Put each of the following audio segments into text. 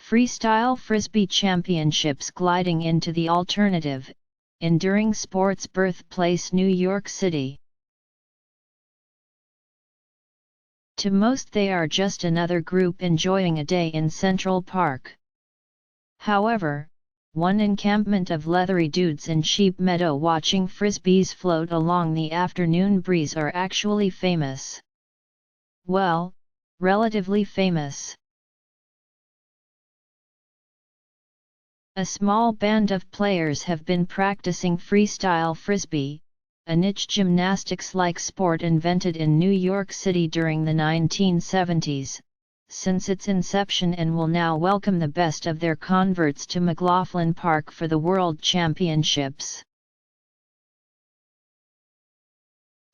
Freestyle Frisbee Championships gliding into the alternative, enduring sports birthplace New York City. To most they are just another group enjoying a day in Central Park. However, one encampment of leathery dudes in Sheep Meadow watching Frisbees float along the afternoon breeze are actually famous. Well, relatively famous. A small band of players have been practicing freestyle frisbee, a niche gymnastics-like sport invented in New York City during the 1970s, since its inception, and will now welcome the best of their converts to McLaughlin Park for the World Championships.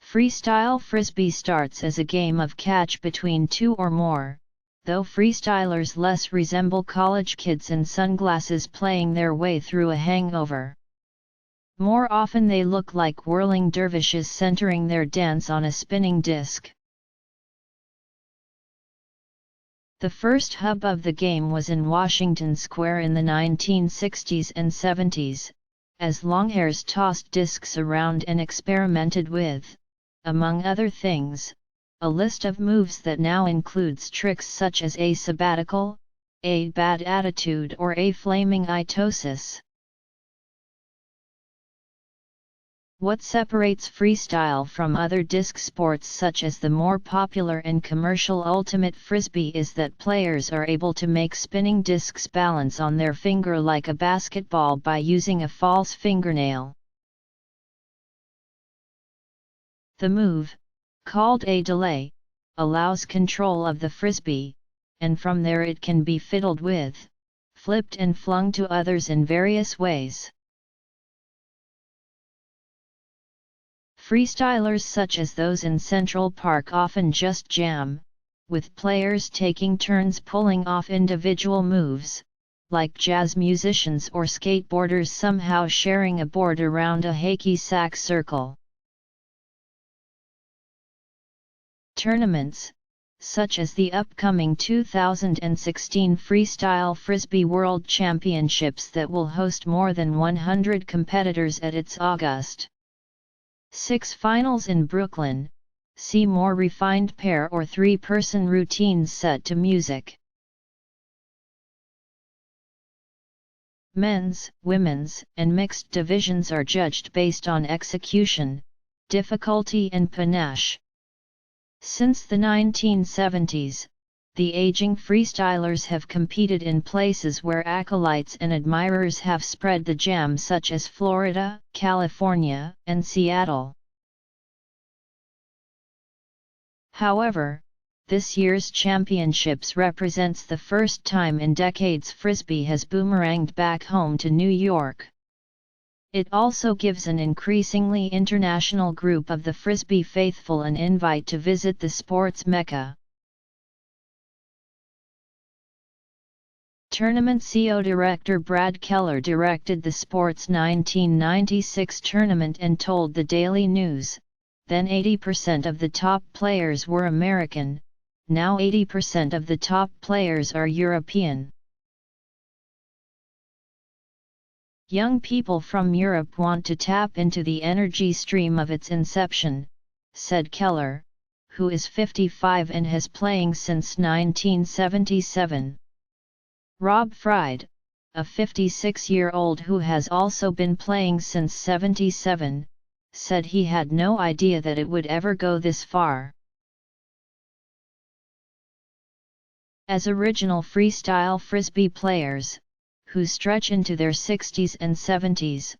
Freestyle frisbee starts as a game of catch between two or more, though freestylers less resemble college kids in sunglasses playing their way through a hangover. More often they look like whirling dervishes centering their dance on a spinning disc. The first hub of the game was in Washington Square in the 1960s and 70s, as longhairs tossed discs around and experimented with, among other things, a list of moves that now includes tricks such as a sabbatical, a bad attitude, or a flaming itosis. What separates freestyle from other disc sports such as the more popular and commercial ultimate frisbee is that players are able to make spinning discs balance on their finger like a basketball by using a false fingernail. The move, called a delay, allows control of the frisbee, and from there it can be fiddled with, flipped and flung to others in various ways. Freestylers such as those in Central Park often just jam, with players taking turns pulling off individual moves, like jazz musicians or skateboarders somehow sharing a board around a hacky sack circle. Tournaments, such as the upcoming 2016 Freestyle Frisbee World Championships that will host more than 100 competitors at its August 6 finals in Brooklyn, see more refined pair or three-person routines set to music. Men's, women's, and mixed divisions are judged based on execution, difficulty and panache. Since the 1970s, the aging freestylers have competed in places where acolytes and admirers have spread the jam, such as Florida, California, and Seattle. However, this year's championships represents the first time in decades Frisbee has boomeranged back home to New York. It also gives an increasingly international group of the Frisbee faithful an invite to visit the sports mecca. Tournament CO director Brad Keller directed the sport's 1996 tournament and told the Daily News, then 80% of the top players were American, now 80% of the top players are European. Young people from Europe want to tap into the energy stream of its inception, said Keller, who is 55 and has playing since 1977. Rob Fried, a 56-year-old who has also been playing since '77, said he had no idea that it would ever go this far. As original freestyle frisbee players, who stretch into their 60s and 70s,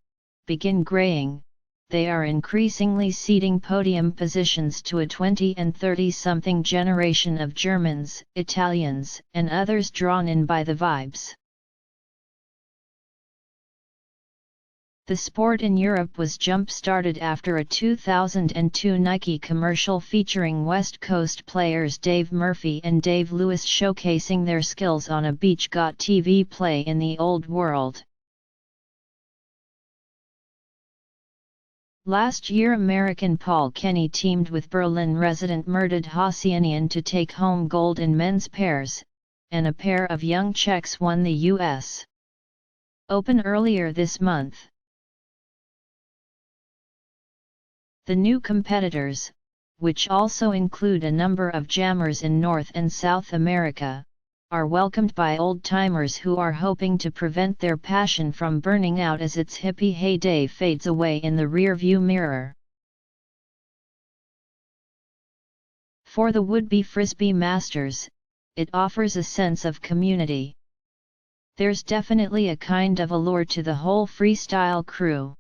begin graying, they are increasingly ceding podium positions to a 20 and 30-something generation of Germans, Italians, and others drawn in by the vibes. The sport in Europe was jump-started after a 2002 Nike commercial featuring West Coast players Dave Murphy and Dave Lewis showcasing their skills on a beach.TV play in the Old World. Last year American Paul Kenny teamed with Berlin resident Mehrdad Hosseinian to take home gold in men's pairs, and a pair of young Czechs won the U.S. Open earlier this month. The new competitors, which also include a number of jammers in North and South America, are welcomed by old-timers who are hoping to prevent their passion from burning out as its hippie heyday fades away in the rearview mirror. For the would-be Frisbee masters, it offers a sense of community. There's definitely a kind of allure to the whole freestyle crew.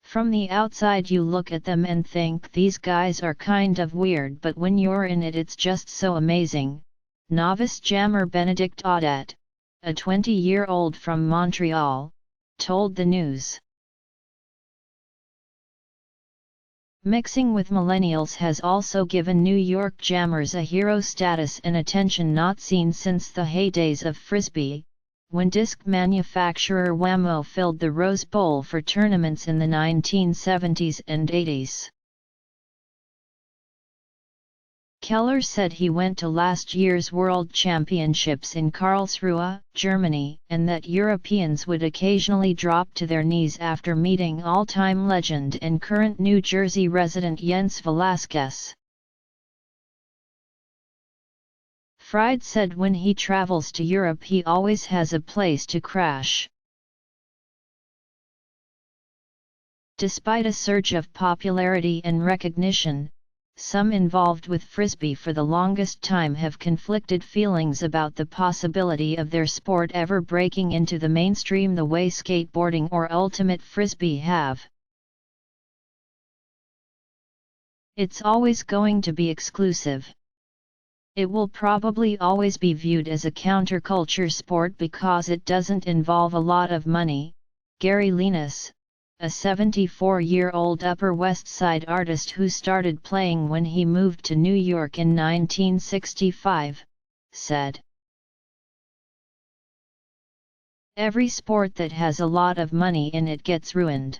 From the outside you look at them and think these guys are kind of weird, but when you're in it it's just so amazing, novice jammer Benedicte Audet, a 20-year-old from Montreal, told the News. Mixing with millennials has also given New York jammers a hero status and attention not seen since the heydays of Frisbee, when disc manufacturer Wham-O filled the Rose Bowl for tournaments in the 1970s and 80s. Keller said he went to last year's World Championships in Karlsruhe, Germany, and that Europeans would occasionally drop to their knees after meeting all-time legend and current New Jersey resident Jens Velasquez.Fried said when he travels to Europe he always has a place to crash. Despite a surge of popularity and recognition, some involved with Frisbee for the longest time have conflicted feelings about the possibility of their sport ever breaking into the mainstream the way skateboarding or ultimate Frisbee have. It's always going to be exclusive. It will probably always be viewed as a counterculture sport because it doesn't involve a lot of money. Gary Linus, a 74-year-old Upper West Side artist who started playing when he moved to New York in 1965, said, "Every sport that has a lot of money in it gets ruined.